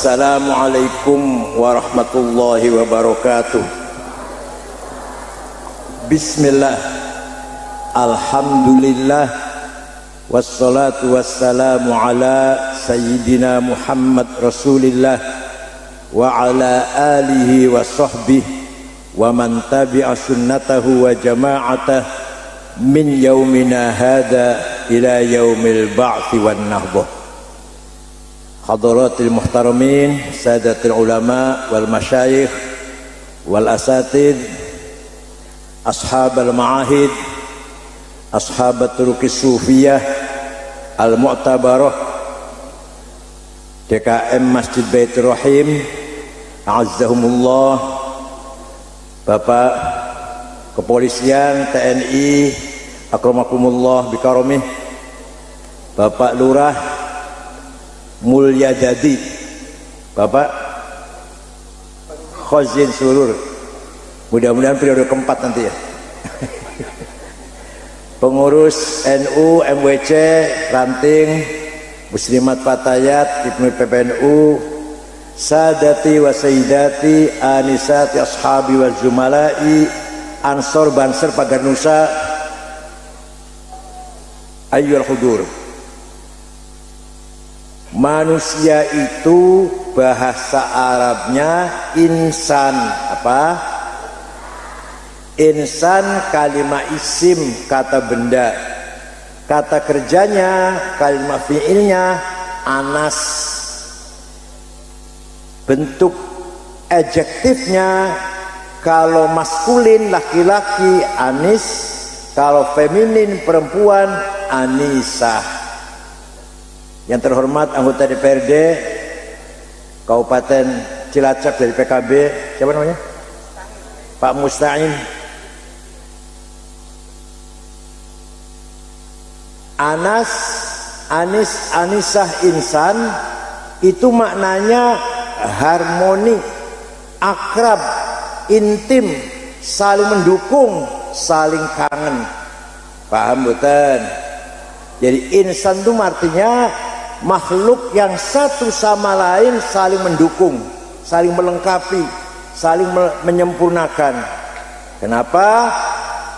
Assalamualaikum warahmatullahi wabarakatuh. Bismillah, alhamdulillah, wassalatu wassalamu ala sayyidina Muhammad Rasulillah wa ala alihi wa sahbihi wa man tabi'a sunnatahu wa jama'atah min yaumina hadha ila yaumil ba'thi wan nahdah. Hadaratil muhtaramin, sadatil ulama wal masyayikh wal asatid, ashabal ma'ahid, ashabat turukis sufiyah al mu'tabarah, DKM Masjid Baitur Rahim, a'azzahumullah, Bapak Kepolisian, TNI, akramakumullah bikaromih, Bapak Lurah Mulya Jadi, Bapak Khazin Surur, mudah-mudahan periode keempat nanti ya. Pengurus NU, MWC, Ranting, Muslimat Fatayat, Ibnu PPNU, Sadati wa Sayyidati, Anisati Ashabi wal Zumalai, Ansor Banser Pagar Nusa, ayyul hudur. Manusia itu bahasa Arabnya insan, apa? Insan kalimat isim, kata benda. Kata kerjanya, kalimat fiilnya anas. Bentuk adjektifnya kalau maskulin laki-laki anis, kalau feminin perempuan anisah. Yang terhormat anggota DPRD Kabupaten Cilacap dari PKB, siapa namanya? Pak Musta'in. Anas, anis, anisah, insan itu maknanya harmoni, akrab, intim, saling mendukung, saling kangen. Paham betul? Jadi insan itu artinya makhluk yang satu sama lain saling mendukung, saling melengkapi, saling menyempurnakan. Kenapa?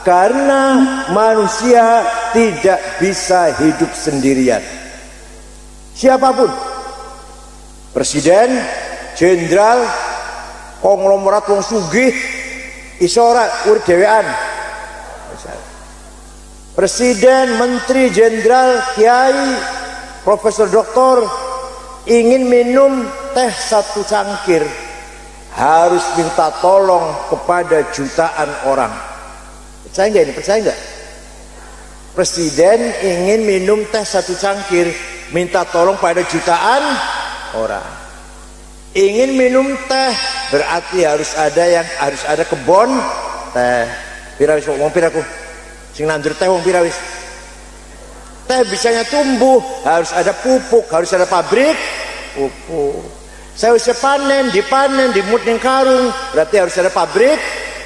Karena manusia tidak bisa hidup sendirian. Siapapun, presiden, jenderal, konglomerat wong sugih, isorat urip dhewean. Presiden, menteri, jenderal, kiai, profesor, doktor ingin minum teh satu cangkir harus minta tolong kepada jutaan orang. Percaya nggak ini? Percaya nggak? Presiden ingin minum teh satu cangkir minta tolong pada jutaan orang. Ingin minum teh berarti harus ada kebun teh. Pirawis ngomong piraku. Sing nandur teh wong pira wis. Teh bisanya tumbuh harus ada pupuk, harus ada pabrik pupuk. Saya bisa panen, dipanen, dimut ning karung, berarti harus ada pabrik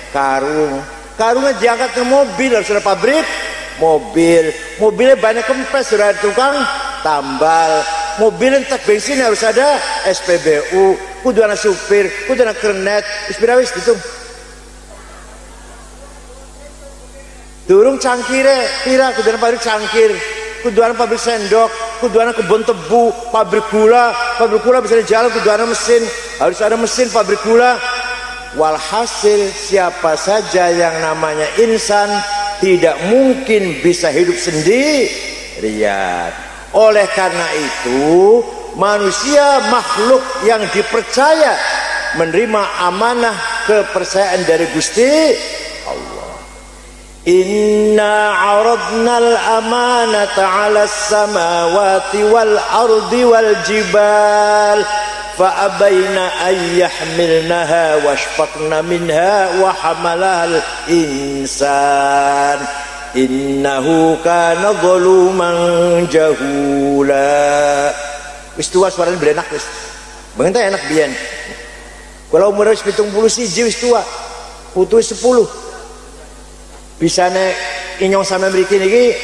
karung. Karungnya diangkat ke mobil, harus ada pabrik mobil. Mobilnya banyak kempes, sudah ada tukang tambal. Mobil entek bensin harus ada SPBU, kudu ana supir, kudu ana kernet, wis pira wis ditung. Durung cangkire, pira kudu ana pabrik cangkir, kudu ana pabrik sendok, kudu ana kebun tebu, pabrik gula bisa jalan, kudu ana mesin, harus ada mesin pabrik gula. Walhasil siapa saja yang namanya insan tidak mungkin bisa hidup sendirian. Oleh karena itu manusia makhluk yang dipercaya menerima amanah kepercayaan dari Gusti Allah. Inna aradnal amanata 'alas samawati wal ardi wal jibal fa abaina ay yahmilnaha washfaqna minha wa hamalal insan innahu kana zaluman jahula. Wis tua suaranya berenak wis. Bangenta enak biyen. Kalau umur wis 71 wis tua. Putu 10. Bisane inyong sama mriki niki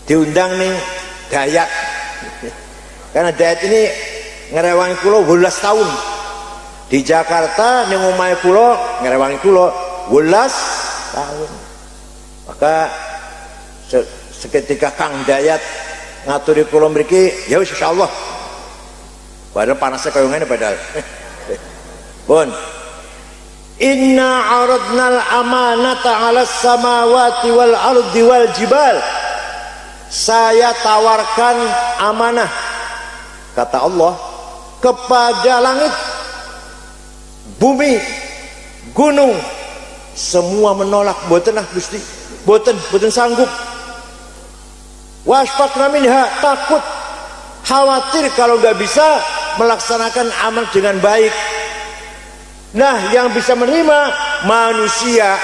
diundang ning Dayak. Karena Dayak ini ngerewangi kula 18 tahun. Di Jakarta ning omahe kula ngerewangi kula 18 tahun. Maka seketika Kang Dayat ngaturi kula mriki, ya wis insyaallah. Padahal panasnya kaya ngene padahal. Pun. Inna aradnal amanata 'alas samawati wal ardi wal jibal. Saya tawarkan amanah, kata Allah, kepada langit, bumi, gunung, semua menolak. Boten Gusti, boten sanggup. Wasfaqna minha, takut, khawatir kalau nggak bisa melaksanakan amal dengan baik. Nah, yang bisa menerima manusia,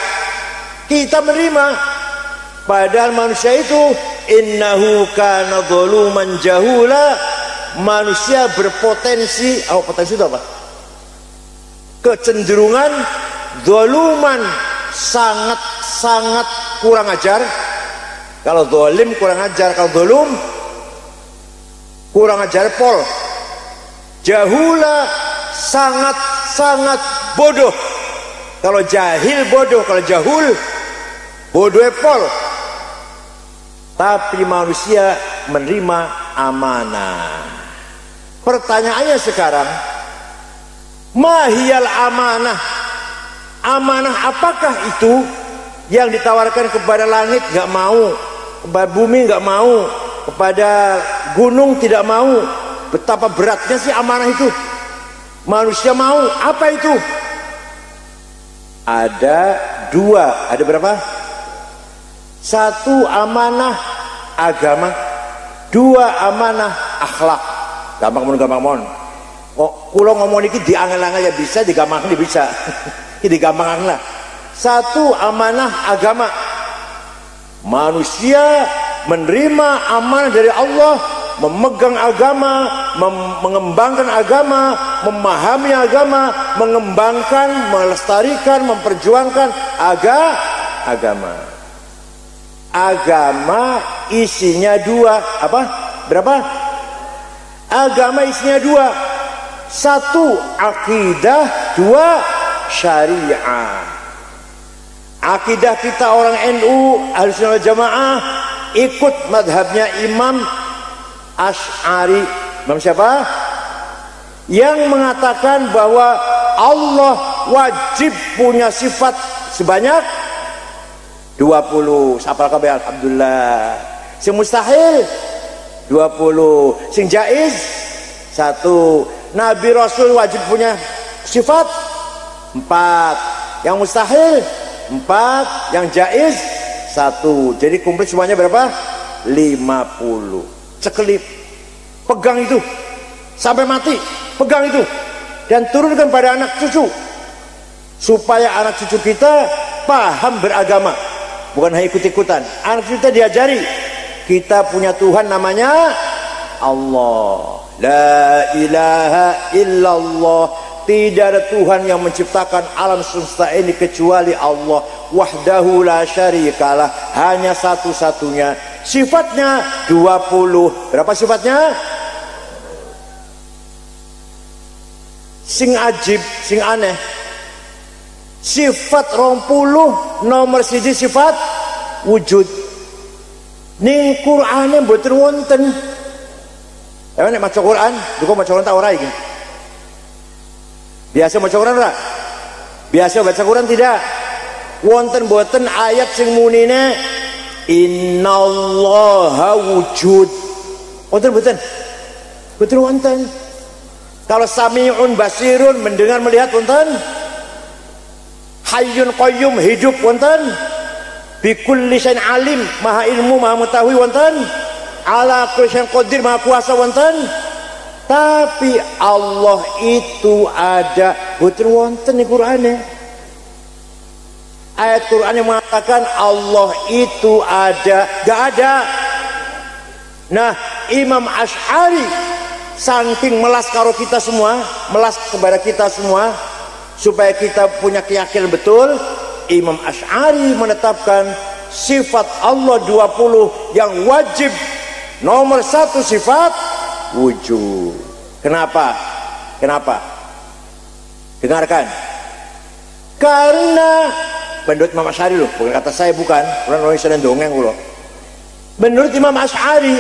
kita menerima. Padahal manusia itu innahu kana zaluman jahula. Manusia berpotensi, potensi itu apa? Kecenderungan zaluman, sangat kurang ajar. Kalau zalim kurang ajar, kalau zalum kurang ajar pol. Jahula sangat bodoh. Kalau jahil bodoh, kalau jahul bodoh pol. Tapi manusia menerima amanah. Pertanyaannya sekarang, mahiyal amanah? Amanah apakah itu yang ditawarkan kepada langit nggak mau, kepada bumi nggak mau, kepada gunung tidak mau? Betapa beratnya sih amanah itu. Manusia mau, apa itu? Ada dua, ada berapa? Satu amanah agama, dua amanah akhlak. Gampang mon. Oh, kulo ngomong ini diangel-angel ya bisa, digampang bisa. Digampang lah. Satu amanah agama. Manusia menerima amanah dari Allah, memegang agama, mengembangkan agama, memahami agama, mengembangkan, melestarikan, memperjuangkan agama. Agama isinya dua, apa? Berapa? Agama isinya dua. Satu akidah, dua syariah. Akidah kita orang NU Ahlussunnah wal Jamaah ikut madhabnya Imam Asy'ari. Imam siapa? Yang mengatakan bahwa Allah wajib punya sifat sebanyak 20. Sapal kabeh alhamdulillah. Sing mustahil 20. Sing jaiz 1. Nabi Rasul wajib punya sifat 4. Yang mustahil 4, yang jaiz 1. Jadi komplit semuanya berapa? 50. Cekelip. Pegang itu sampai mati. Pegang itu dan turunkan pada anak cucu supaya anak cucu kita paham beragama. Bukan hanya ikut-ikutan. Anak kita diajari kita punya Tuhan namanya Allah. La ilaha illallah. Tidak ada Tuhan yang menciptakan alam semesta ini kecuali Allah. Wahdahu la syarikalah. Hanya satu-satunya. Sifatnya 20. Berapa sifatnya? Sing ajib, sing aneh. Sifat 20 nomor siji sifat wujud. Ning Qur'ane mboten wonten. Nek maca Qur'an, duka maca Qur'an ta ora iki? Biasa maca Qur'an ora? Biasa baca Qur'an tidak? Wonten mboten ayat sing munine innallaha wujud. Wonten mboten? Mboten wonten. Kalau sami'un basirun, mendengar melihat wonten. Hayyun qayyum, hidup wonten. Bikulli syai'in alim, maha ilmu, maha mengetahui wonten. Ala kulli syai'in qadir, maha kuasa wonten. Tapi Allah itu ada, boten wonten di Qur'ane. Ayat Qur'an yang mengatakan Allah itu ada, gak ada. Nah, Imam Asy'ari saking melas karo kita semua, melas kepada kita semua supaya kita punya keyakinan betul, Imam Asy'ari menetapkan sifat Allah 20 yang wajib. Nomor 1 sifat wujud. Kenapa? Kenapa? Dengarkan. Karena menurut Imam Asy'ari loh, bukan kata saya, bukan. Orang Indonesia dongeng loh. Menurut Imam Asy'ari,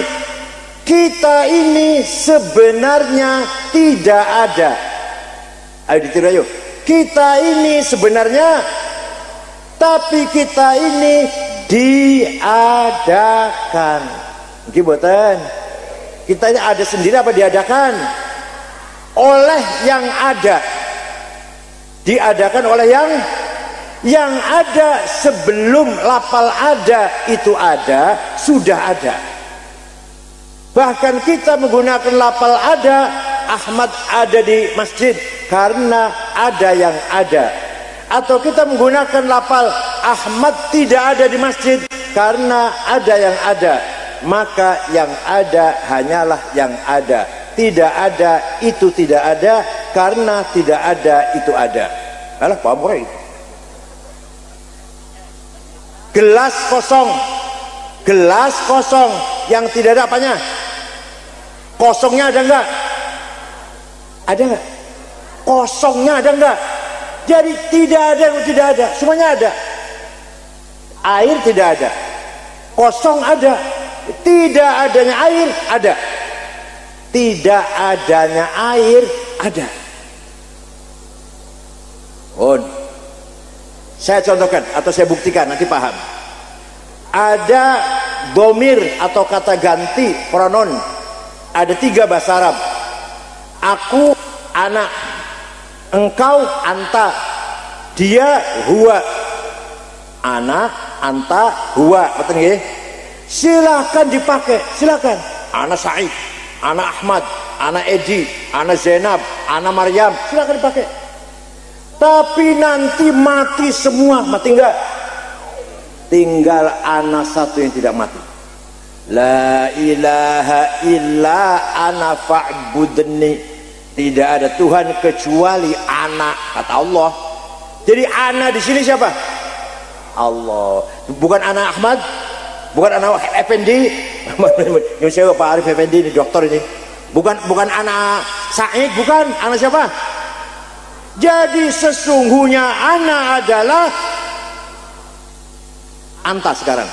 kita ini sebenarnya tidak ada. Ayo ditiru ayo. Kita ini sebenarnya, tapi kita ini diadakan. Gimana? Kita ini ada sendiri apa diadakan? Oleh yang ada. Diadakan oleh yang ada. Sebelum lafal ada itu ada, sudah ada. Bahkan kita menggunakan lafal ada, Ahmad ada di masjid karena ada yang ada. Atau kita menggunakan lafal Ahmad tidak ada di masjid karena ada yang ada. Maka yang ada hanyalah yang ada. Tidak ada itu tidak ada, karena tidak ada itu ada. Alah, paham orang itu. Gelas kosong, gelas kosong yang tidak ada apanya? Kosongnya ada enggak? Ada enggak? Kosongnya ada enggak? Jadi tidak ada yang tidak ada, semuanya ada. Air tidak ada, kosong ada. Tidak adanya air ada. Tidak adanya air ada. Oh, saya contohkan atau saya buktikan, nanti paham. Ada domir atau kata ganti pronoun. Ada 3 bahasa Arab. Aku, anak. Engkau, anta. Dia, huwa. Anak, anta, huwa. Betul nggih? Silakan dipakai, silakan. Anak Said, anak Ahmad, anak Edi, anak Zainab, anak Maryam, silakan dipakai. Tapi nanti mati semua, mati enggak? Tinggal anak satu yang tidak mati. La ilaha illa ana fa'budni. Tidak ada Tuhan kecuali anak, kata Allah. Jadi anak di sini siapa? Allah. Bukan anak Ahmad, bukan anak Effendi. Yang saya Pak Arif Effendi ini dokter ini. Bukan anak Said, bukan. Anak siapa? Jadi sesungguhnya anak adalah anta sekarang.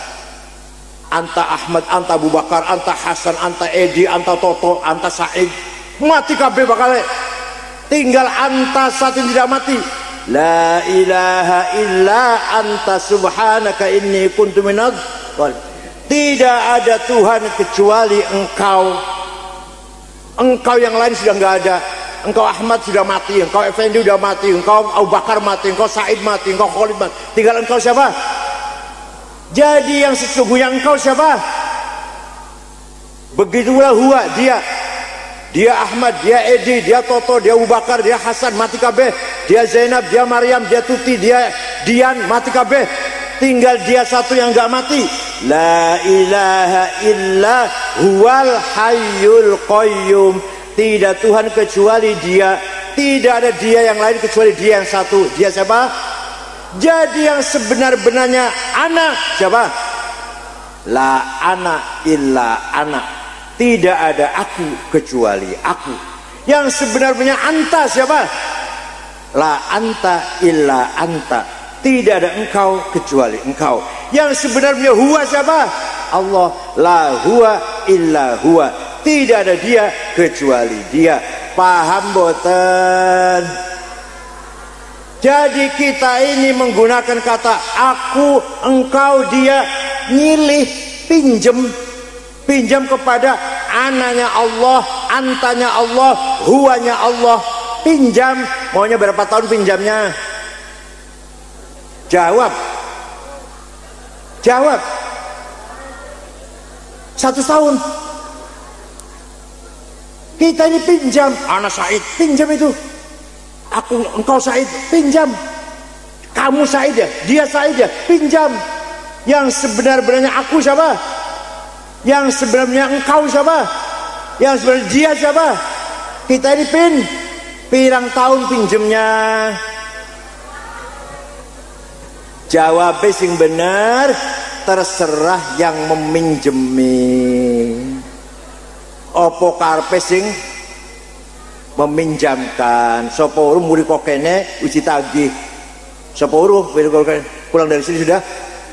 Anta Ahmad, anta Abu Bakar, anta Hasan, anta Edi, anta Toto, anta Said. Mati kabeh bakal. Tinggal anta satu yang tidak mati. La ilaha illa anta subhanaka inni kuntu minadh. Tidak ada Tuhan kecuali engkau. Engkau yang lain sudah enggak ada. Engkau Ahmad sudah mati, engkau Effendi sudah mati, engkau Abu Bakar mati, engkau Said mati, engkau Khalid mati. Tinggal engkau siapa? Jadi yang sesungguhnya engkau siapa? Begitulah huwa, dia. Dia Ahmad, dia Edi, dia Toto, dia Abu Bakar, dia Hasan, mati kabeh. Dia Zainab, dia Maryam, dia Tuti, dia Dian, mati kabeh. Tinggal dia satu yang enggak mati. La ilaha illa huwal hayyul qayyum. Tidak Tuhan kecuali dia. Tidak ada dia yang lain kecuali dia yang satu. Dia siapa? Jadi yang sebenar-benarnya anak siapa? La ana illa ana. Tidak ada aku kecuali aku. Yang sebenarnya anta siapa? La anta illa anta. Tidak ada engkau kecuali engkau. Yang sebenarnya huwa siapa? Allah. La huwa illa huwa. Tidak ada dia kecuali dia. Paham boten? Jadi kita ini menggunakan kata aku, engkau, dia, nyilih, pinjam kepada ananya Allah, antanya Allah, huwanya Allah. Pinjam. Maunya berapa tahun pinjamnya? Jawab. 1 tahun. Kita ini pinjam. Anak Said pinjam itu. Aku, engkau Said pinjam. Kamu Said ya, dia Said ya, pinjam. Yang sebenar-benarnya aku siapa? Yang sebenarnya engkau siapa? Yang sebenarnya dia siapa? Kita ini pirang tahun pinjemnya. Jawab sing benar, terserah yang meminjemi. Opo karpe sing meminjamkan. Sapa weruh muri kok kene uji tagih. Sapa weruh pulang dari sini sudah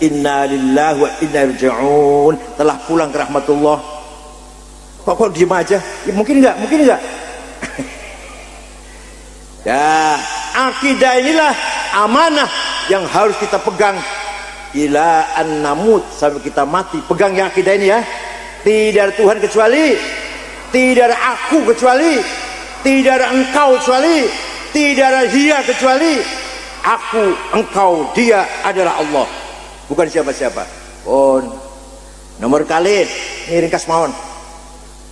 inna lillahi wa inna ilaihi raji'un, telah pulang ke rahmatullah. Kok diem aja? Ya, mungkin enggak? Ya, akidah inilah amanah yang harus kita pegang ila an-namut, sampai kita mati. Pegang ya akidah ini ya. Tidak ada Tuhan kecuali, tidak ada aku kecuali, tidak ada engkau kecuali, tidak ada dia kecuali aku, engkau, dia adalah Allah, bukan siapa-siapa. Nomor kali ini ringkas mawon.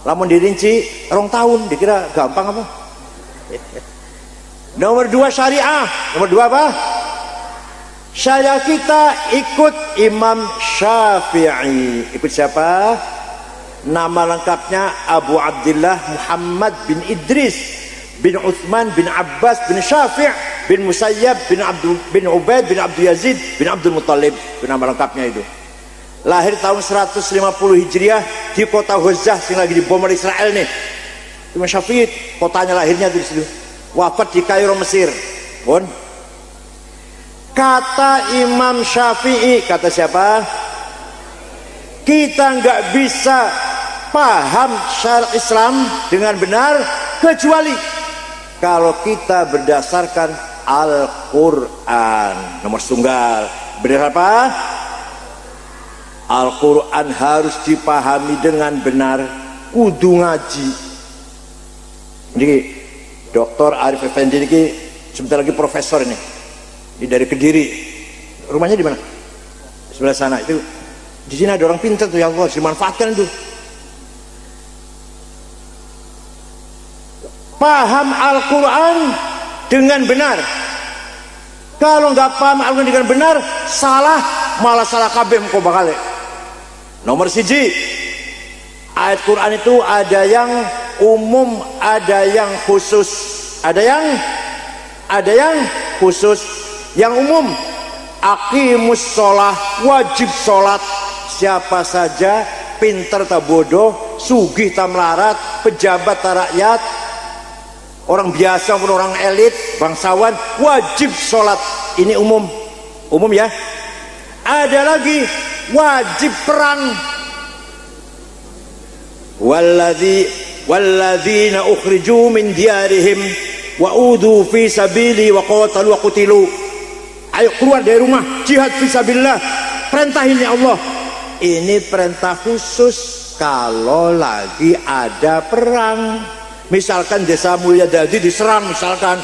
Lamun dirinci 2 tahun dikira gampang apa? Nomor 2 syariah. Nomor 2 apa? Syariah kita ikut Imam Syafi'i. Ikut siapa? Nama lengkapnya Abu Abdullah Muhammad bin Idris bin Uthman bin Abbas bin Syafi' bin Musayyab bin Ubaid bin Abdul Yazid bin Abdul Muttalib. Itu nama lengkapnya itu. Lahir tahun 150 Hijriah di kota Ghazah yang lagi dibom oleh Israel nih. Imam Syafi'i kotanya lahirnya di situ. Wafat di Kairo, Mesir. Kata Imam Syafi'i, kata siapa? Kita nggak bisa paham syariat Islam dengan benar kecuali kalau kita berdasarkan Al-Quran. Nomor tunggal. Benar apa? Al-Quran harus dipahami dengan benar, kudu ngaji. Ini Dr. Arif Effendi ini sebentar lagi profesor ini dari Kediri. Rumahnya di mana? Sebelah sana. Itu di sini ada orang pintar tuh, ya Allah, dimanfaatkan itu. Paham Al-Quran dengan benar. Kalau nggak paham Al-Quran dengan benar, salah, malah salah kabeh kok bakal. Nomor 1, ayat Quran itu ada yang umum, ada yang khusus. Ada yang khusus. Yang umum, aqimus sholah, wajib sholat. Siapa saja, pinter tak bodoh, sugih tak melarat, pejabat tak rakyat, orang biasa pun orang elit, bangsawan, wajib sholat. Ini umum ya. Ada lagi wajib perang. Walladzina ukhriju min diyarihim wa udu fi sabili wa qatalu wa qutilu. Ayo keluar dari rumah, jihad fi sabilillah. Perintah ini Allah. Ini perintah khusus kalau lagi ada perang. Misalkan Desa Mulyadadi diserang, misalkan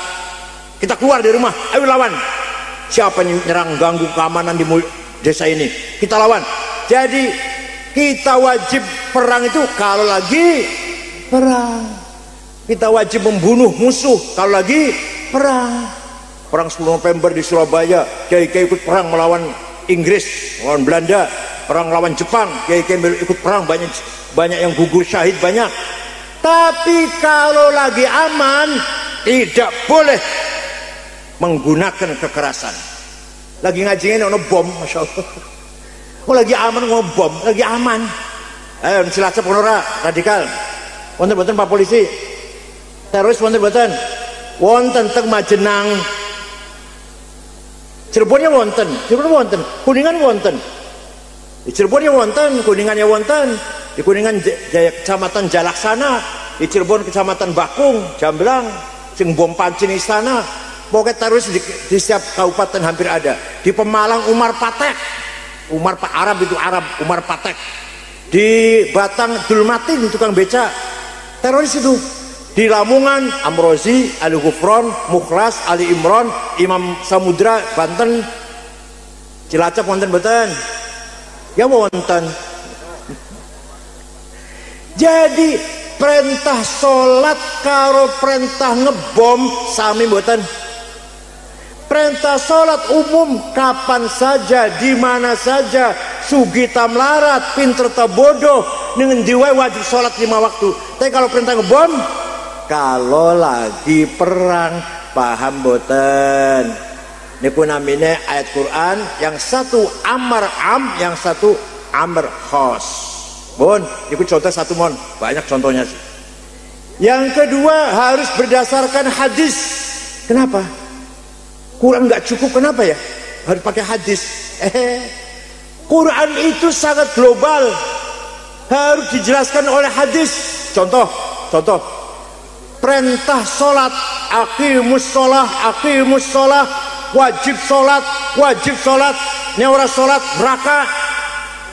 kita keluar dari rumah, ayo lawan. Siapa yang nyerang, ganggu keamanan di desa ini, kita lawan. Jadi kita wajib perang itu kalau lagi perang. Kita wajib membunuh musuh kalau lagi perang. Perang 10 November di Surabaya, kiai-kiai ikut perang melawan Inggris, melawan Belanda. Perang lawan Jepang, kiai-kiai ikut perang, banyak yang gugur syahid, banyak. Tapi kalau lagi aman, tidak boleh menggunakan kekerasan. Lagi ngajiin ono bom, masya Allah. Lagi aman ngobom, lagi aman. Ayo Cilacap ora radikal. Wonten Pak Polisi. Teroris wonten. Wonten teng Majenang. Cirebonnya wonten. Kuningan wonten. Di Cirebonnya wonten, Kuningannya wonten. Di Kuningan Kecamatan Jalaksana, di Cirebon Kecamatan Bakung, Jamblang, sing bom pancing istana. Pokoknya teroris di setiap kabupaten hampir ada. Di Pemalang Umar Patek, Arab itu Arab, Umar Patek. Di Batang Dulmatin tukang beca, teroris itu. Di Lamongan Amrozi, Ali Gufron, Mukhlas, Ali Imron, Imam Samudra, Banten. Cilacap wonten boten? Ya wonten. Jadi perintah sholat karo perintah ngebom sami mboten. Perintah sholat umum kapan saja, di mana saja, sugih ta melarat, pinter ta bodoh, dengan diwai wajib sholat 5 waktu. Tapi kalau perintah ngebom, kalau lagi perang, paham mboten? Niku namine ayat Quran, yang satu amar am, yang satu amar khos. Bon, itu contoh satu mon, banyak contohnya sih. Yang kedua harus berdasarkan hadis. Kenapa? Quran nggak cukup, kenapa ya? Harus pakai hadis. Quran itu sangat global, harus dijelaskan oleh hadis. Contoh, perintah sholat, aqimus sholah, wajib sholat, nyawara sholat, neraka.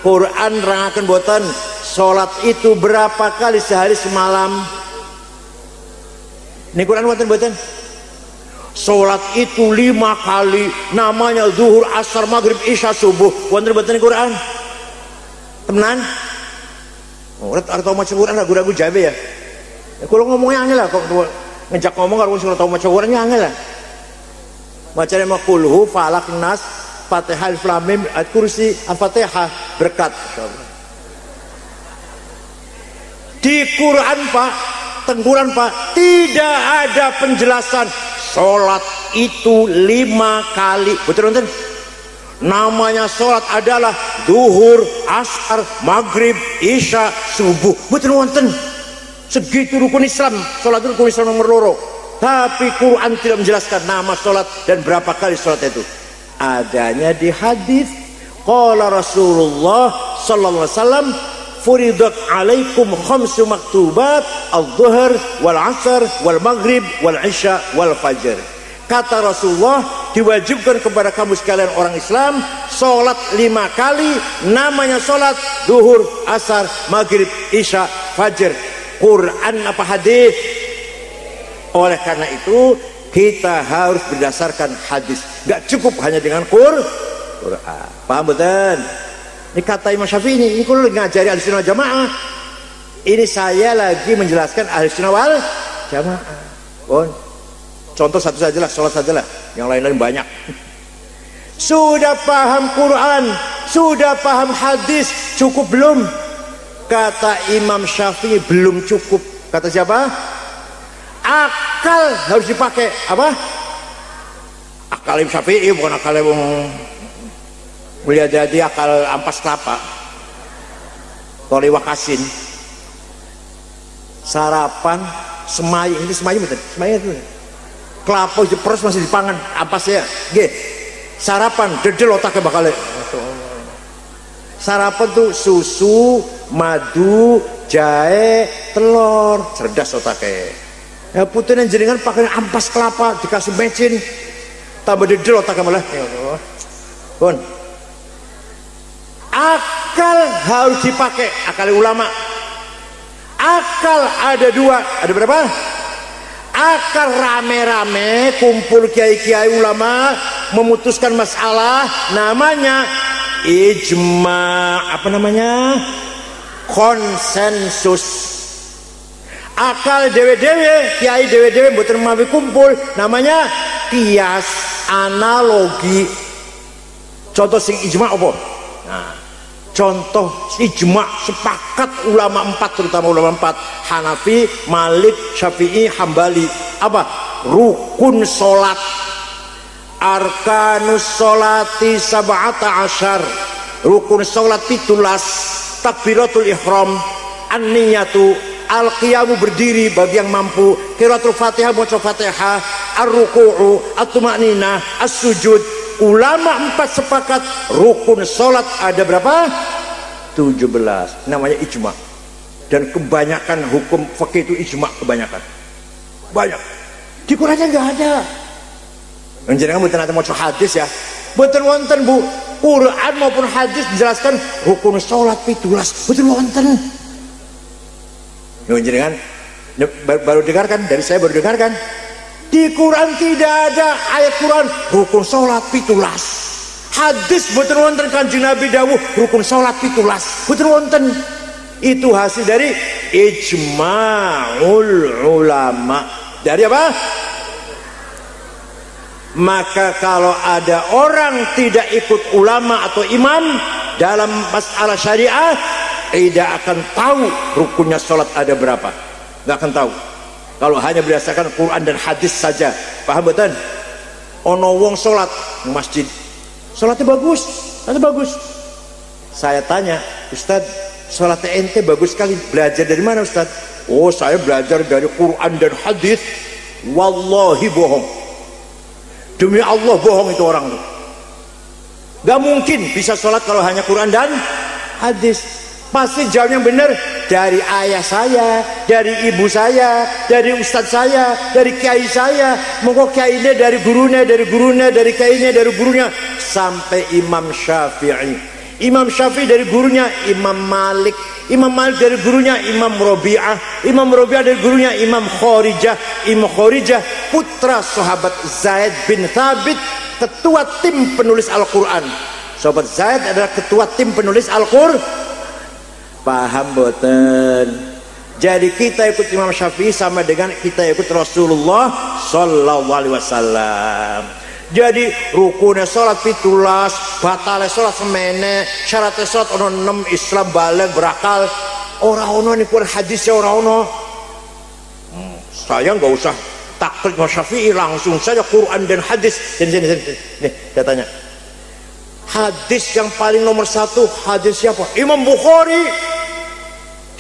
Quran rangakan boten, sholat itu berapa kali sehari semalam? Ini Quran boten. Sholat itu 5 kali, namanya zuhur, asar, maghrib, isya, subuh. Wonten boten Quran? Temenan? Orang tahu maca Quran ragu-ragu jabe ya. Kalau ngomongnya angel lah, kok ngejak ngomong kalau suruh tahu maca Qurannya angel lah. Bacanya mah kulhu, falak, nas, Fatihah, Alif Lam Mim, Ayat Kursi, Al-Fatihah, berkat. Di Quran Pak, tengguran Pak, tidak ada penjelasan sholat itu 5 kali. Betul nonton? Namanya sholat adalah duhur, asar, maghrib, isya, subuh. Betul nonton? Segitu rukun Islam. Sholat itu rukun Islam nomor loro. Tapi Quran tidak menjelaskan nama sholat dan berapa kali sholat itu. Adanya di hadis. Qala Rasulullah sallallahu alaihi wasallam, furidat alaikum khamsu maktubat, al-zuhur wal asar wal maghrib wal isya wal fajr. Kata Rasulullah, diwajibkan kepada kamu sekalian orang Islam sholat 5 kali, namanya sholat duhur, asar, maghrib, isya, fajr. Quran apa hadis? Oleh karena itu kita harus berdasarkan hadis, gak cukup hanya dengan Quran. Paham betul? Ini kata Imam Syafi'i, ini kalau ngajari ahli sunnah jamaah, ini saya lagi menjelaskan ahli sunnah wal jamaah. Contoh satu sajalah, sholat sajalah, yang lain-lain banyak. Sudah paham Quran, sudah paham hadis, cukup belum? Kata Imam Syafi'i belum cukup. Kata siapa? Akal harus dipakai. Apa? Akal Imam Syafi'i, bukan akal Mulia jadi akal ampas kelapa, Tori Wakasin. Sarapan semai, ini semai betul, semai itu. Kelapa jepros masih dipangan, ampas ya. G. Sarapan dedel otaknya bakal. Sarapan tuh susu, madu, jahe, telur, cerdas otaknya. Ya putihnya jenengan pakai ampas kelapa, dikasih mecin, tambah dedel otaknya malah. Ya Allah. Bon. Akal harus dipakai, akal ulama. Akal ada 2, ada berapa? Akal rame-rame kumpul kiai-kiai ulama memutuskan masalah, namanya ijma, apa namanya? Konsensus. Akal dewe-dewe, kiai dewe-dewe mboten mampu kumpul, namanya kias, analogi. Contoh sing ijma apa? Nah, contoh ijma sepakat ulama 4, terutama ulama 4, Hanafi, Malik, Syafi'i, Hambali. Apa? Rukun solat, arkanus solati sab'ata asyar, rukun solat 17, takbiratul ihram, an-niyatu, al-qiyamu berdiri bagi yang mampu, qiraatul fatihah baca fatihah, ar-ruku'u, at-tuma'ninah, as-sujud. Ulama 4 sepakat rukun sholat ada berapa? 17. Namanya ijma. Dan kebanyakan hukum fikih itu ijma, kebanyakan. Banyak. Di Qurannya nggak ada. Jangan betul nanti mau hadis ya. Betul wonten Bu. Quran maupun hadis dijelaskan rukun sholat 17. Betul wonten. Jangan baru dengarkan, dari saya baru dengarkan. Di Quran tidak ada ayat Quran rukun sholat 17. Hadis betul wonten Kanjeng Nabi dawuh rukun sholat 17. Betul wonten. Itu hasil dari ijma'ul ulama. Dari apa? Maka kalau ada orang tidak ikut ulama atau imam dalam masalah syariah, tidak akan tahu rukunnya sholat ada berapa. Nggak akan tahu. Kalau hanya berdasarkan Quran dan hadis saja. Paham betul? Ono wong sholat di masjid, sholatnya bagus, sholatnya bagus. Saya tanya, Ustadz, sholatnya ente bagus sekali, belajar dari mana Ustadz? oh saya belajar dari Quran dan hadis, wallahi bohong. Demi Allah bohong itu orang tuh. Gak mungkin bisa sholat kalau hanya Quran dan hadis. Pasti jawabnya benar dari ayah saya, dari ibu saya, dari ustadz saya, dari kiai saya. Monggo kiainya dari gurunya, dari gurunya, dari kiainya, dari gurunya, sampai Imam Syafi'i. Imam Syafi'i dari gurunya Imam Malik, Imam Malik dari gurunya Imam Rabi'ah, Imam Rabi'ah dari gurunya Imam Khorijah, Imam Khorijah putra sahabat Zaid bin Thabit, ketua tim penulis Al-Quran. Sahabat Zaid adalah ketua tim penulis Al-Quran. Paham boten? Jadi kita ikut Imam Syafi'i sama dengan kita ikut Rasulullah sallallahu alaihi wasallam. Jadi rukunnya salat pitulas, batalnya salat semene, syaratnya salat ono 6, Islam balik berakal. Ora ono niku hadisnya ora ono. Saya nggak usah taklid Imam Syafi'i, langsung saja Quran dan hadis. Sini. Nih, saya tanya. Hadis yang paling nomor 1 hadis siapa? Imam Bukhari.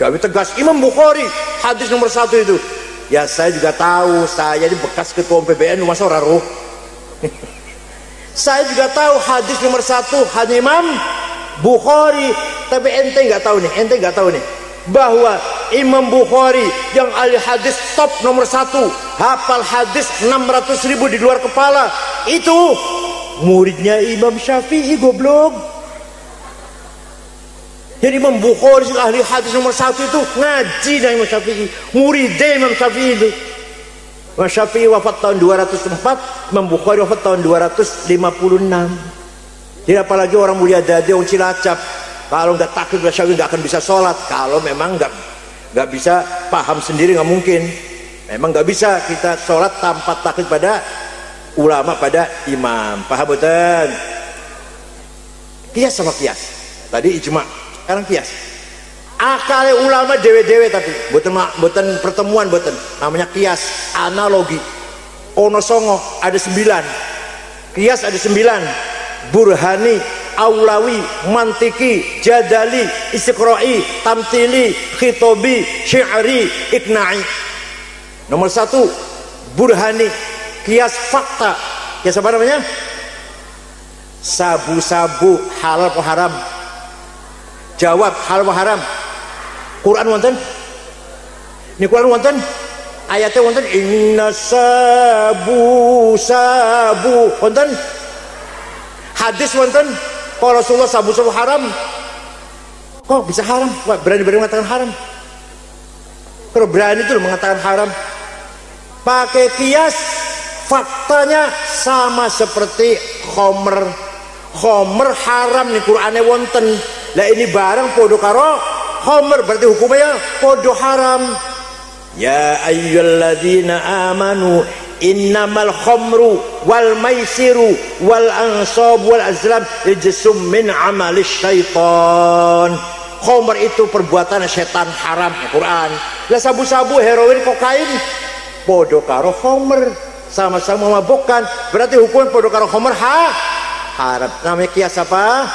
Jawab tegas, Imam Bukhari hadis nomor 1 itu. Ya saya juga tahu, saya ini bekas ketua PBN, masa ora roh. Saya juga tahu hadis nomor 1 hanya Imam Bukhari. Tapi ente nggak tahu nih bahwa Imam Bukhari yang ahli hadis top nomor 1, hafal hadis 600.000 di luar kepala, itu muridnya Imam Syafi'i, goblok. Jadi Imam Bukhari ahli hadis nomor 1 itu ngaji dari Imam Syafi'i, muridnya Imam Syafi'i itu. Imam Syafi'i wafat tahun 204, Imam Bukhari wafat tahun 256. Jadi apalagi orang mulia dadi, orang Cilacap, kalau nggak taklid Syafi'i nggak akan bisa sholat. Kalau memang nggak bisa paham sendiri, nggak mungkin. Memang nggak bisa kita sholat tanpa taklid pada ulama, pada imam. Paham betul? Kias sama kias. Tadi ijma, sekarang kias. Akal ulama dewe-dewe, tapi boten pertemuan, boten. Namanya kias, analogi. Ono songo ada 9. Kias ada 9. Burhani, Aulawi, Mantiki, Jadali, Istiqra'i, Tamtili, Khitobi, Syi'ri, Iqna'i. Nomor 1 Burhani, kias fakta. Kias apa namanya? Sabu-sabu halal atau haram? Jawab, halal atau haram? Quran wonten? Ini Quran wonten? Ayatnya wonten? Inna sabu wonten? Hadis wonten? Kalau Rasulullah sabu-sabu haram, kok bisa haram? Wah, berani mengatakan haram. Kalau berani itu mengatakan haram, pakai kias, faktanya sama seperti khomer. Khomer haram nih Qur'ane wonten. Lah ini barang podo karo khomer, berarti hukumnya podo haram. Ya ayyuhalladzina amanu innamal khamru wal maisiru wal ansab wal azlam rijsum min amalis syaitan. Khomer itu perbuatan setan, haram, Quran. Lah sabu-sabu, heroin, kokain podo karo khomer, sama-sama mabukkan, berarti hukum podo karo khomer haram. Namanya kias apa?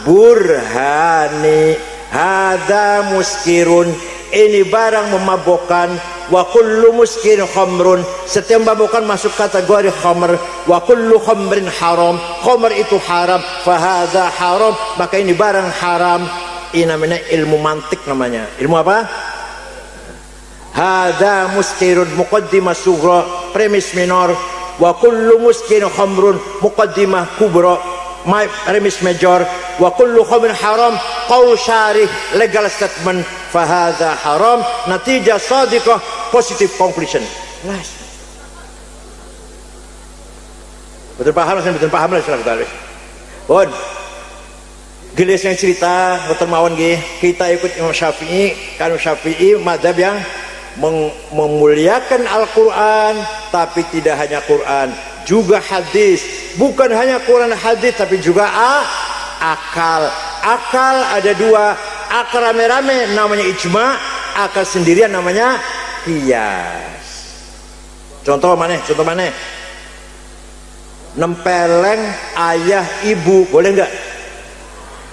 Burhani. Hada muskirun, ini barang memabukkan. Wa kullu muskirin khamrun, setiap mabukkan masuk kategori khamr. Wa kullu khamrin haram, khamr itu haram. Fahadha haram, maka ini barang haram. Ini namanya ilmu mantik, namanya ilmu apa? Hada muskirun, muqaddimah sughra, premis minor. Wa kullu muskirin khamrun, muqaddimah kubra, premis major. Wa kullu khamrin haram, qaul syarih, legal statement. Fahadha haram, natijah sadiqah, positive conclusion. Nice. Betul paham lah, betul paham lah, silahkan. Bon, gelis yang cerita, betul mawon gih. Kita ikut Imam Syafi'i, kan Syafi'i mazhab yang memuliakan Al-Quran, tapi tidak hanya Quran, juga hadis. Bukan hanya Quran hadis, tapi juga akal. Akal ada 2. Akal rame-rame namanya ijma, akal sendirian namanya kias. Contoh mana? Nempeleng ayah ibu, boleh nggak?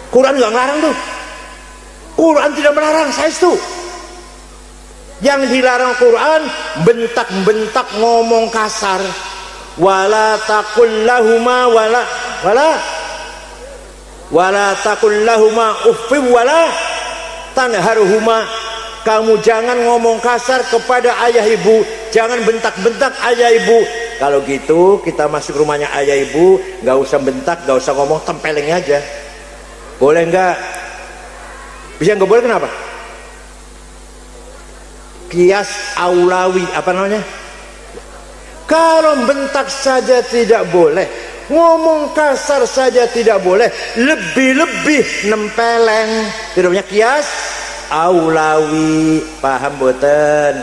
Quran nggak ngelarang tuh. Quran tidak melarang, saya itu. Yang dilarang Quran bentak-bentak, ngomong kasar. Wala taqul lahuma wala taqul lahuma uffi wala tanharhuma. Kamu jangan ngomong kasar kepada ayah ibu, jangan bentak-bentak ayah ibu. Kalau gitu kita masuk rumahnya ayah ibu, nggak usah bentak, nggak usah ngomong, tempeleng aja. Boleh nggak? Bisa nggak boleh, kenapa? Kias aulawi, apa namanya? Kalau bentak saja tidak boleh, ngomong kasar saja tidak boleh, lebih-lebih nempeleng. Itu namanya kias aulawi. Paham boten?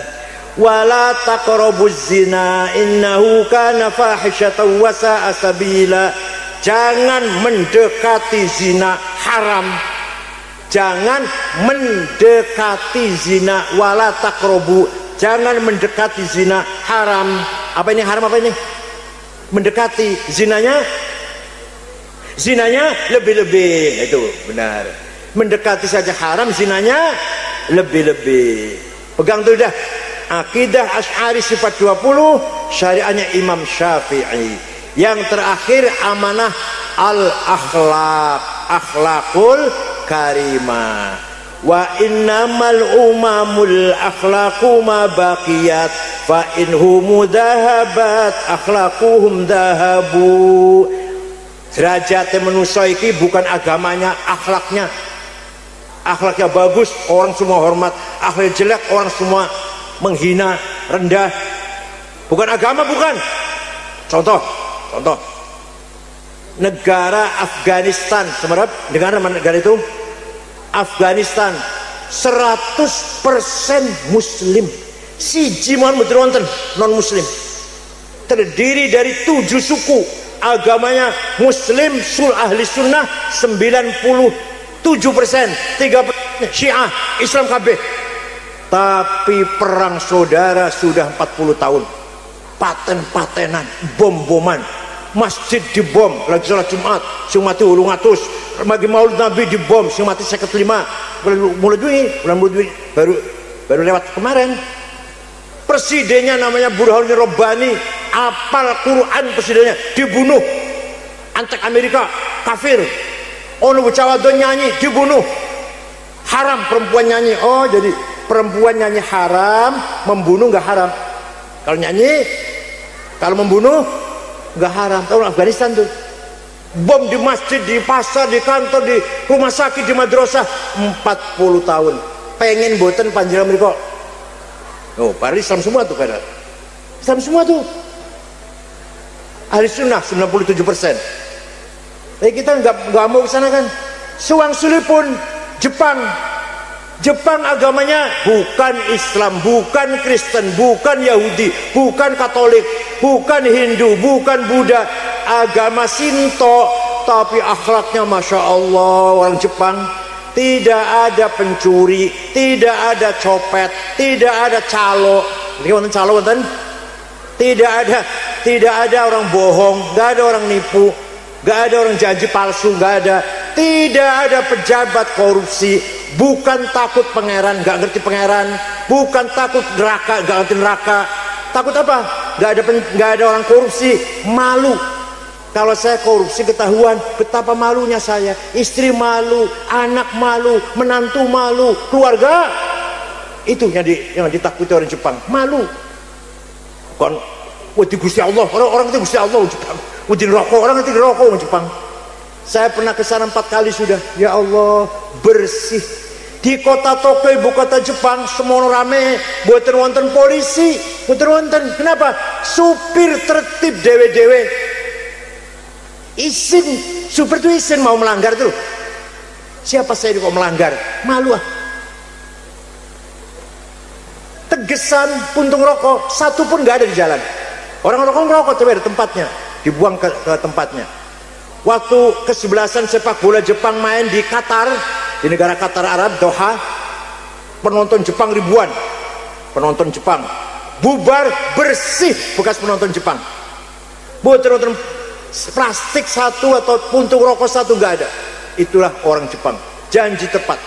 Wala taqrabuz zina innahu kana fahisyatan wa sa'a sabila. Jangan mendekati zina, haram. Jangan mendekati zina. Wala taqrabu, jangan mendekati zina, haram. Apa ini haram, apa ini? Mendekati zinanya lebih-lebih. Itu benar. Mendekati saja haram, zinanya lebih-lebih. Pegang tuh dah. Akidah Asy'ari sifat 20, syariahnya Imam Syafi'i. Yang terakhir amanah al-akhlaq, akhlakul karimah. Wa innamal umamul akhlaqu ma baqiyat fa inhum dahabat akhlaquhum dahabu. Derajatnya manusia iki bukan agamanya, akhlaknya. Akhlaknya bagus, orang semua hormat. Akhlak jelek, orang semua menghina, rendah. Bukan agama, bukan. Contoh negara Afghanistan, semerap dengar negara itu? Afghanistan 100% muslim. Siji mon wonten non muslim. Terdiri dari 7 suku. Agamanya muslim, ahli sunnah 97%, 3% Syiah, Islam kabeh. Tapi perang saudara sudah 40 tahun. Paten-patenan, bom-boman. Masjid dibom, lagi sholat Jumat, sing mati 800. Bagi Maulid Nabi dibom, sing mati 55. Bulan Juni baru lewat kemarin. Presidennya namanya Burhanuddin Rabbani, apal Quran, presidennya dibunuh. Antek Amerika, kafir. Ono bocah wadon nyanyi dibunuh. Haram perempuan nyanyi. Oh, jadi perempuan nyanyi haram, membunuh nggak haram. Kalau nyanyi, kalau membunuh nggak haram. Tahu Afghanistan tuh, bom di masjid, di pasar, di kantor, di rumah sakit, di madrasah, 40 tahun. Pengen boten panjenengan mereka. Oh, para Islam semua tuh, pada Islam semua tuh. Ahli sunnah 97%. Tapi kita nggak mau kesana kan. Suang sulipun Jepang agamanya bukan Islam, bukan Kristen, bukan Yahudi, bukan Katolik, bukan Hindu, bukan Buddha, agama Shinto, tapi akhlaknya Masya Allah. Orang Jepang tidak ada pencuri, tidak ada copet, tidak ada calo. Tidak ada orang bohong, nggak ada orang nipu, nggak ada orang janji palsu, nggak ada. Tidak ada pejabat korupsi. Bukan takut pangeran, nggak ngerti pangeran. Bukan takut neraka, nggak ngerti neraka. Takut apa? Nggak ada orang korupsi, malu. Kalau saya korupsi ketahuan, betapa malunya saya. Istri malu, anak malu, menantu malu, keluarga. Itu yang ditakuti orang Jepang, malu. Kon, di Gusti Allah, orang itu Gusti Allah Jepang. Di rokok, orang itu rokok orang Jepang. Saya pernah ke sana 4 kali sudah. Ya Allah, bersih. Di kota Tokyo, ibu kota Jepang, semua rame. Boten wonten polisi, boten wonten. Kenapa? Supir tertib dewe-dewe. Izin, supir itu izin mau melanggar tuh. Siapa saya kok melanggar? Malu ah. Tegesan puntung rokok, satu pun nggak ada di jalan. Orang rokok coba ada tempatnya, dibuang ke tempatnya. Waktu kesebelasan sepak bola Jepang main di Qatar, di negara Qatar Arab, Doha, penonton Jepang ribuan. Penonton Jepang bubar, bersih bekas penonton Jepang. Botol plastik satu atau puntung rokok satu nggak ada. Itulah orang Jepang, janji tepat.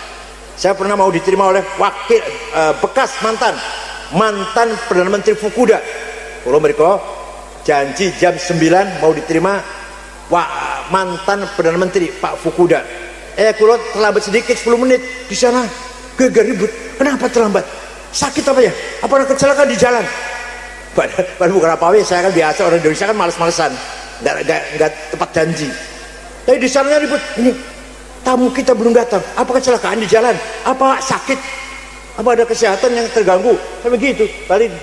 Saya pernah mau diterima oleh wakil bekas mantan Perdana Menteri Fukuda. Kalau mereka janji jam 9 mau diterima mantan Perdana Menteri Pak Fukuda. Kalau terlambat sedikit 10 menit di sana geger ribut. Kenapa terlambat? Sakit apa ya? Apa ada kecelakaan di jalan? Padahal bukan apa-apa, saya kan biasa, orang Indonesia kan males-malesan, nggak tepat janji. Tapi di sana ribut, ini tamu kita belum datang, apa kecelakaan di jalan? Apa sakit? Apa ada kesehatan yang terganggu? Sampai gitu. Paling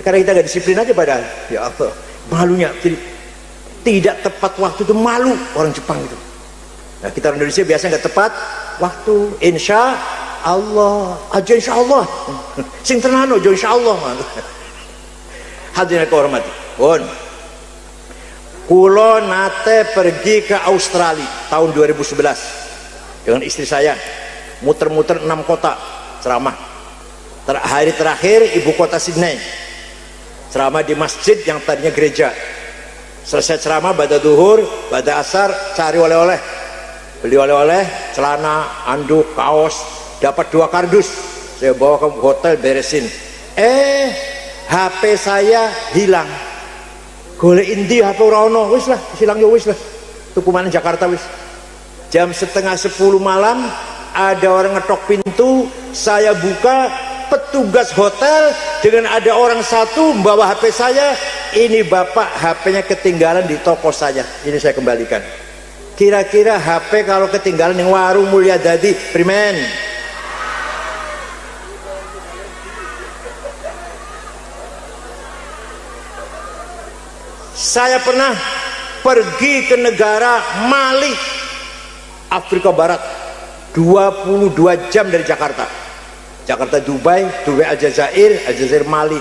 karena kita nggak disiplin aja padahal. Ya Allah, malunya. Jadi tidak tepat waktu itu malu orang Jepang itu. Nah, kita orang Indonesia biasa nggak tepat waktu. Insya Allah, aja insya Allah. Sing tenan aja insya Allah. Hadirin kehormati, kulo nate pergi ke Australia tahun 2011 dengan istri saya, muter-muter 6 kota ceramah. Hari terakhir ibu kota Sydney, ceramah di masjid yang tadinya gereja. Selesai ceramah pada duhur, pada asar cari oleh-oleh, beli oleh-oleh, celana, anduk, kaos, dapat 2 kardus. Saya bawa ke hotel beresin. HP saya hilang. Golekin ndi HP ora ono, wis lah, hilang ya wis lah. Tuku mana Jakarta wis. Jam setengah 10 malam ada orang ngetok pintu, saya buka, petugas hotel dengan ada orang satu membawa HP saya. Ini bapak HP-nya ketinggalan di toko saya. Ini saya kembalikan. Kira-kira HP kalau ketinggalan yang warung Mulia Dadi primen? Saya pernah pergi ke negara Mali, Afrika Barat, 22 jam dari Jakarta. Jakarta Dubai, Dubai Aljazair, Aljazair Mali.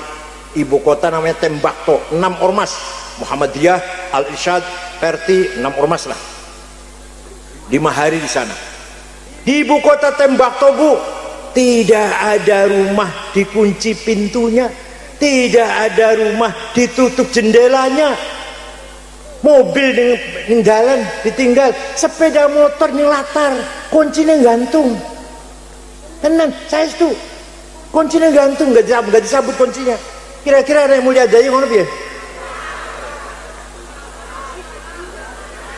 Ibu kota namanya Tembakto, 6 ormas, Muhammadiyah, Al-Irsyad, Perti, 6 ormas lah. 5 hari di sana. Di ibu kota Tembakto, Bu, tidak ada rumah dikunci pintunya, tidak ada rumah ditutup jendelanya, mobil ninggalan ditinggal, sepeda motor latar, kuncinya gantung. Tenan, saya itu kuncinya gantung, nggak disabut kuncinya. Kira-kira ada yang Mulia Daya ngono piye?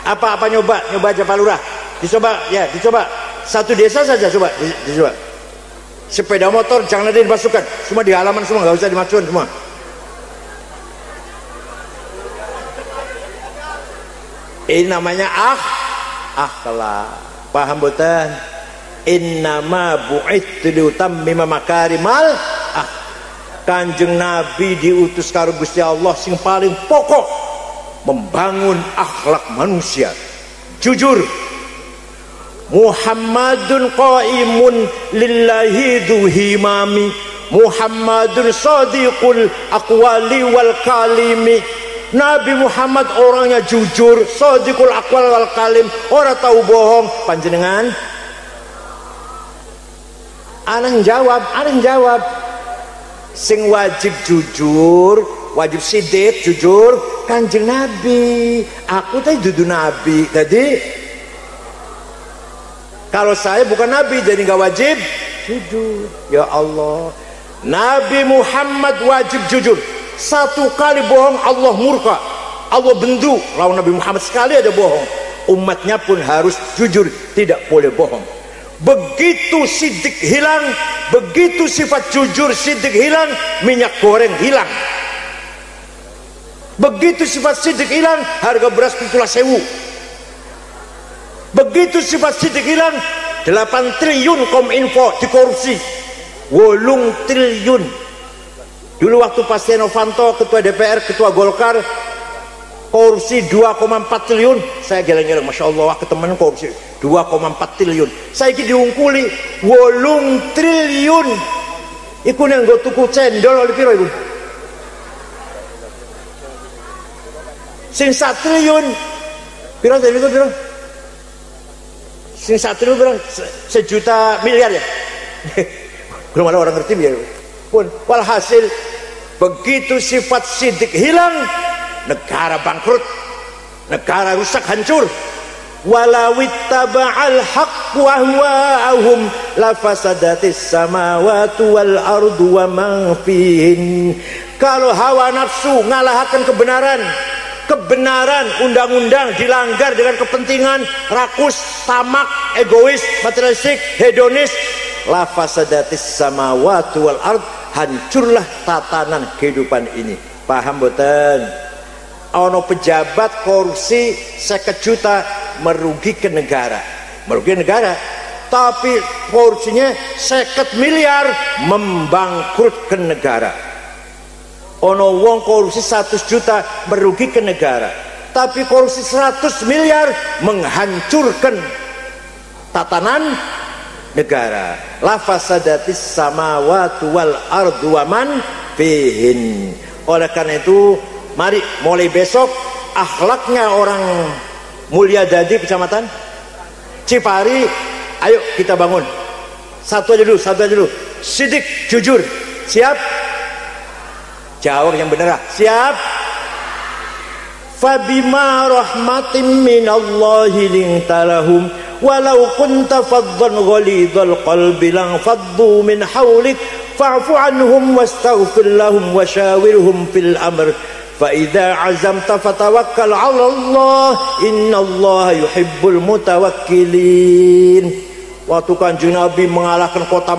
Apa nyoba aja Pak Lurah, dicoba ya, dicoba satu desa saja, coba dicoba. Sepeda motor jangan ada dimasukkan, semua di halaman semua, nggak usah dimasukkan semua. Ini namanya akhlak. Paham boten? Innama bu'ithu liutammima makarimal Kanjeng Nabi diutus karo Gusti Allah sing paling pokok membangun akhlak manusia. Jujur. Muhammadun qaimun lillahi duhimami, Muhammadun sadiqul aqwali wal kalimi. Nabi Muhammad orangnya jujur, sadiqul aqwal wal kalim, ora tahu bohong. Panjenengan aneh jawab sing wajib jujur, wajib sidik jujur Kanjeng Nabi. Aku tadi dudu Nabi, jadi kalau saya bukan Nabi jadi nggak wajib jujur. Ya Allah, Nabi Muhammad wajib jujur. Satu kali bohong Allah murka, Allah bendu. Lawan Nabi Muhammad sekali ada bohong, umatnya pun harus jujur, tidak boleh bohong. Begitu sidik hilang, begitu sifat jujur sidik hilang, minyak goreng hilang. Begitu sifat sidik hilang, harga beras 17.000. Begitu sifat sidik hilang, 8 triliun Kominfo dikorupsi, 8 triliun. Dulu waktu Pak Setia Novanto ketua DPR, ketua Golkar, korupsi 2,4 triliun. Saya geleng-geleng, Masya Allah, ketemen korupsi 2,4 triliun. Saya ini diungkuli 8 triliun. Iku yang gue tuku cendol oleh piro iku. Sing 1 triliun piro jadi itu piro? Sing 1 triliun piro? 1 juta miliar ya. Belum ada orang ngerti ya. Pun walhasil begitu sifat sidik hilang, negara bangkrut, negara rusak hancur. Walawittaba'al haqqu ahwa'ahum la fasadatis samawati wal ardu wa man fihin. Kalau hawa nafsu ngalahkan kebenaran undang-undang dilanggar dengan kepentingan rakus, tamak, egois, materialistik, hedonis, la fasadatis samawati wal ard, hancurlah tatanan kehidupan ini. Paham boten? Ono pejabat korupsi 50 juta merugikan negara, tapi korupsinya 50 miliar membangkrutkan negara. Ono wong korupsi 100 juta merugikan negara, tapi korupsi 100 miliar menghancurkan tatanan negara. La fasadatis samawati wal ardu wa man fihin. Oleh karena itu, mari mulai besok akhlaknya orang Mulyadadi Kecamatan Cipari, ayo kita bangun. Satu aja dulu. Sidik, jujur. Siap? Jawab yang benar. Siap? Fabima rahmatin minallahi lintalahum walau kunta faddan ghalidhal qalbi lang faddu min hawlik fa'fu anhum wastaghfir lahum washawirhum fil amr fa idza azamta fatawakkal 'ala Allah innallaha yuhibbul mutawakkilin. Waktu Kanjeng Nabi mengalahkan kota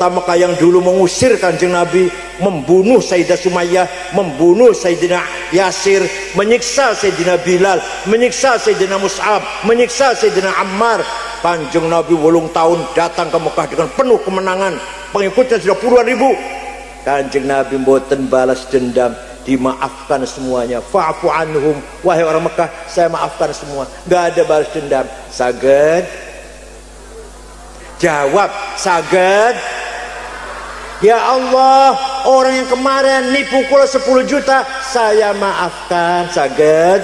Mekah yang dulu mengusir Kanjeng Nabi, membunuh Sayyidah Sumayyah, membunuh Sayyidina Yasir, menyiksa Sayyidina Bilal, menyiksa Sayyidina Mus'ab, menyiksa Sayyidina Ammar. Kanjeng Nabi 8 tahun datang ke Mekah dengan penuh kemenangan, pengikutnya sudah puluhan ribu. Kanjeng Nabi mboten balas dendam, dimaafkan semuanya. Fa'fu anhum, wahai orang Mekah, saya maafkan semua, gak ada balas dendam. Saged? Jawab, saged? Ya Allah, orang yang kemarin nipu kula 10 juta saya maafkan. Saged?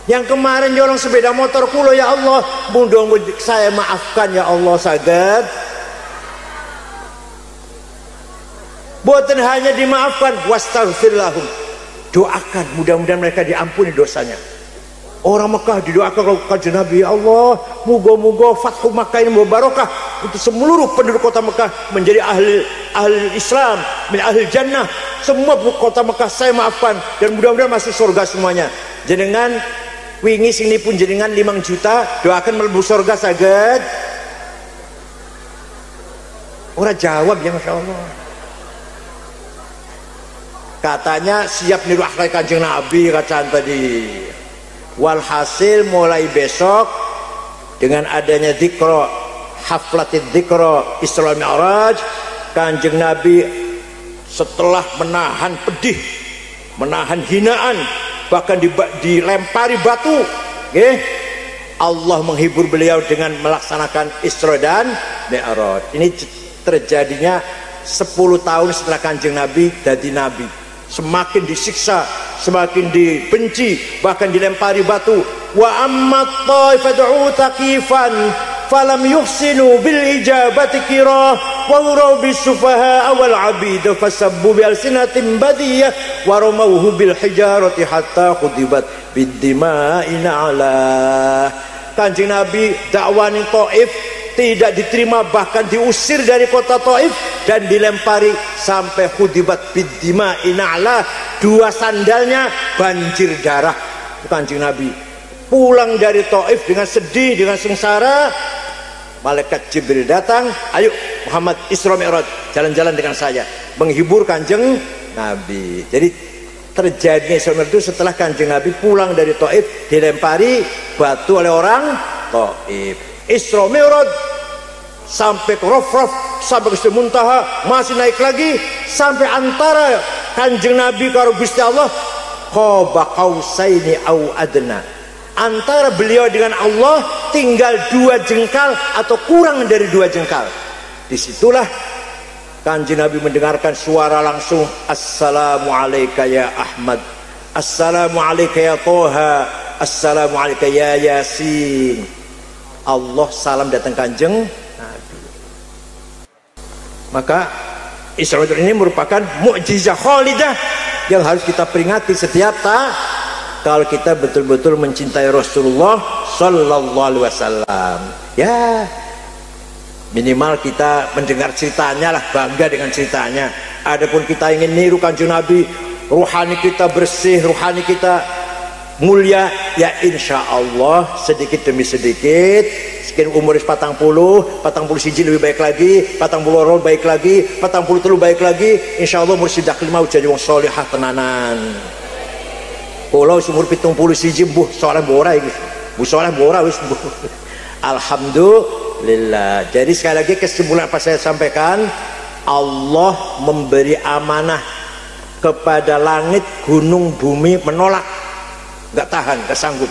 Yang kemarin nyolong sepeda motor kula, ya Allah, mudah-mudahan saya maafkan ya Allah. Saged? Boten hanya dimaafkan, wastaghfir lahum, doakan mudah-mudahan mereka diampuni dosanya. Orang Mekah didoakan Kanjeng Nabi, ya Allah, moga-moga Fathu Makkah ini barokah untuk seluruh penduduk kota Mekah menjadi ahli Islam, menjadi ahli jannah. Semua kota Mekah saya maafkan dan mudah-mudahan masuk surga semuanya. Jenengan wingi sini pun jenengan 5 juta doakan mlebu surga. Saged? Ora jawab ya, Masya Allah. Katanya siap niru akhlak Kanjeng Nabi kacaan tadi. Walhasil mulai besok dengan adanya dzikra, haflatid dzikra Isra Mi'raj, Kanjeng Nabi setelah menahan pedih, menahan hinaan, bahkan dilempari batu, Allah menghibur beliau dengan melaksanakan Isra dan Mi'raj. Ini terjadinya 10 tahun setelah Kanjeng Nabi jadi Nabi. Semakin disiksa, semakin dibenci, bahkan dilempari batu. Wa ammat taifatu taqifan falam yuhsinu bil ijabati qira wa uraw bis sufaha wal abid fasabbu bi alsinatin badiyah wa ramawhu bil hijarati hatta khudibat bid dima'i na'la. Kanjeng Nabi dakwani Taif tidak diterima, bahkan diusir dari kota Taif dan dilempari sampai khudibat biddima ina'la, 2 sandalnya banjir darah. Kanjeng Nabi pulang dari Taif dengan sedih, dengan sengsara. Malaikat Jibril datang, ayo Muhammad Isra Mi'raj, jalan-jalan dengan saya, menghibur Kanjeng Nabi. Jadi terjadinya Isra Mi'raj itu setelah Kanjeng Nabi pulang dari Taif, dilempari batu oleh orang Taif. Isra Mi'raj sampai ke Rafraf, sampai ke Sidratul Muntaha, masih naik lagi sampai antara Kanjeng Nabi karo Gusti Allah qaba qausaini au adna. Antara beliau dengan Allah tinggal 2 jengkal atau kurang dari 2 jengkal. Disitulah Kanjeng Nabi mendengarkan suara langsung, assalamu alayka ya Ahmad, assalamu alayka ya Toha, assalamu alayka ya Yasin. Allah salam datang Kanjeng Nabi. Maka Isra Mi'raj ini merupakan mukjizah khalidah yang harus kita peringati setiap kalau kita betul-betul mencintai Rasulullah sallallahu alaihi wasallam. Ya, minimal kita mendengar ceritanya lah, bangga dengan ceritanya. Adapun kita ingin niru Kanjeng Nabi, ruhani kita bersih, ruhani kita mulia, ya insya Allah sedikit demi sedikit. Sekian umur 40 siji lebih baik lagi, 40 orang baik lagi, 40 telu baik lagi, insya Allah umur sidak 5 jadi wong solihah tenanan. Kalau umur 70 siji buh soleh bora iki, buh soleh bora wis buh. Alhamdulillah. Jadi sekali lagi kesimpulan apa saya sampaikan, Allah memberi amanah kepada langit, gunung, bumi menolak, nggak tahan, nggak sanggup.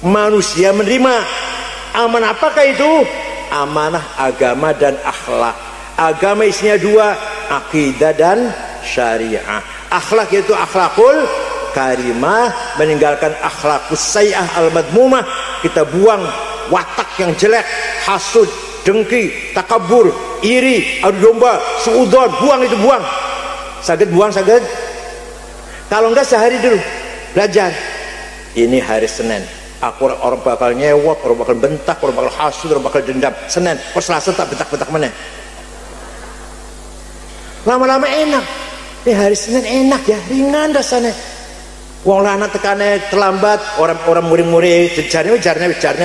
Manusia menerima. Amanah apakah itu? Amanah agama dan akhlak. Agama isinya dua, akidah dan syariah. Akhlak yaitu akhlakul karimah, meninggalkan akhlakus sayyi'ah al-madmumah. Kita buang watak yang jelek, hasud, dengki, takabur, iri, adu domba, suudon, buang itu, buang. Saged buang, saged. Kalau enggak sehari dulu belajar. Ini hari Senin, aku orang bakal nyewot, orang bakal bentak, orang bakal hasud, orang bakal dendam. Senin, kok Selasa tak bentak-bentak mana? Lama-lama enak. Ini hari Senin enak ya, ringan rasanya. Wong lanang tekane terlambat, orang muring-muring, jarnya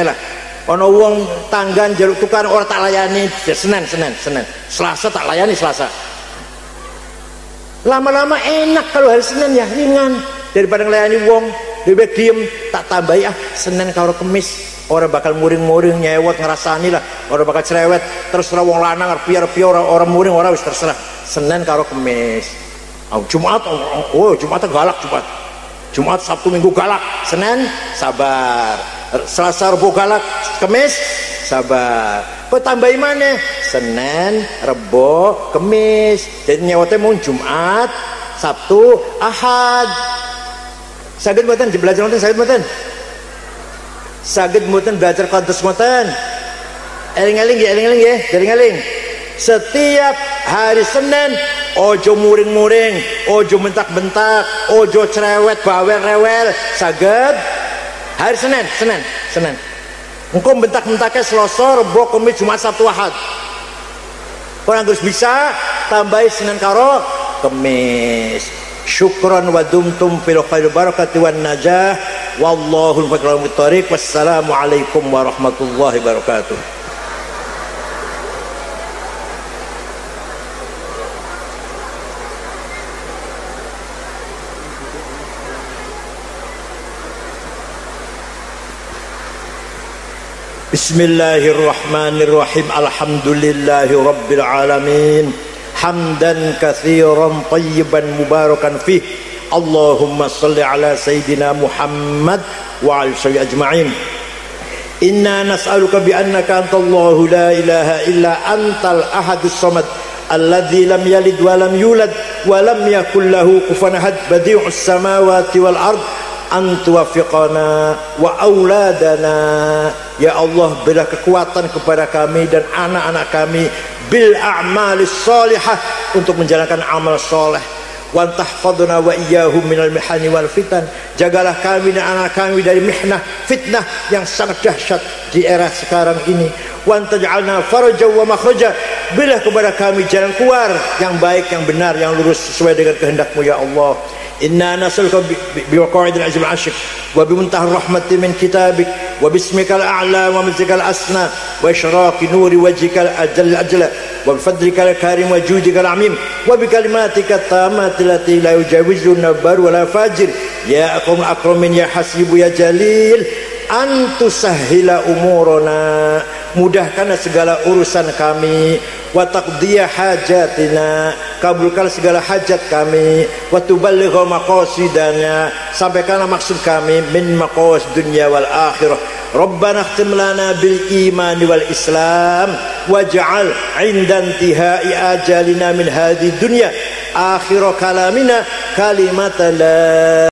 lah. Ono wong tanggan jaluk tukar orang tak layani, Senin. Selasa tak layani Selasa. Lama-lama enak kalau hari Senin ya, ringan. Daripada ngelayani wong, lebih baik diem, tak tambahi Senin karo Kemis. Orang bakal muring-muring, nyewot, ngerasani lah. Orang bakal cerewet, terserah wong lanang, arpia-arpia orang muring, orang wis terserah. Senin karo Kemis. Jumat, Jumat galak Jumat, Sabtu, Minggu galak. Senin sabar. Selasa, Rebo galak. Kemis sabar. Kok tambahi mana? Senin, Rebo, Kemis. Jadi nyewotnya mau Jumat, Sabtu, Ahad. Saged mboten belajar mboten, saged mboten? Saged mboten belajar kontes mboten? Eling-eling ya, eling-eling. Setiap hari Senin ojo muring-muring, ojo bentak-bentak, ojo cerewet, bawel-rewel. Saged hari Senin. Engko bentak-bentaknya Selasa, Rebo, Kamis, Jumat, Sabtu, Ahad. Orang harus bisa tambahi Senin karo Kamis. Syukran wa dumtum fil khair barakati wan najah. Wallahul muwaffiq. Wassalamualaikum warahmatullahi wabarakatuh. Bismillahirrahmanirrahim. Alhamdulillahi rabbil alamin. Hamdan katsiran tayyiban mubarakan fih. Allahumma salli ala sayyidina Muhammad wa ala sahbihi ajma'in. Inna nas'aluka bi annaka antallahu la ilaha illa antal ahadus samad alladzi lam yalid wa lam yulad wa lam yakul lahu kufuwan ahad badi'us samawati wal ard an tuwaffiqana wa auladana. Ya Allah, berilah kekuatan kepada kami dan anak-anak kami bil a'malis salihah, untuk menjalankan amal soleh. Wa tahfadhna wa iyyahum minal mihani wal fitan. Jagalah kami dan anak kami dari mihnah, fitnah yang sangat dahsyat di era sekarang ini. Wa taj'alna farajan wa makhraja. Berilah kepada kami jalan keluar yang baik, yang benar, yang lurus sesuai dengan kehendak-Mu ya Allah. Inna nas'aluka biwaqa'idil azim asyik wa bimuntahar rahmati min kitabik wa bismikal a'la wa mizikal asna wa isyraqi nuri wajhikal ajla wa bifadlikal karim wa judikal amim wa bikalimatika tamati lati la yujawizuna bar wa la fajir ya akum akramin ya hasibu ya jalil antusahhila umurana. Mudahkanlah segala urusan kami, wa taqdiya hajatina, kabulkan segala hajat kami, wa tuballigha maqasidana, sampaikanlah maksud kami, min maqasid dunya wal akhirah. Rabbana khtim lana bil iman wal islam waj'al 'inda intihai ajalina min hadhihi dunya akhir kalamina kalimatan la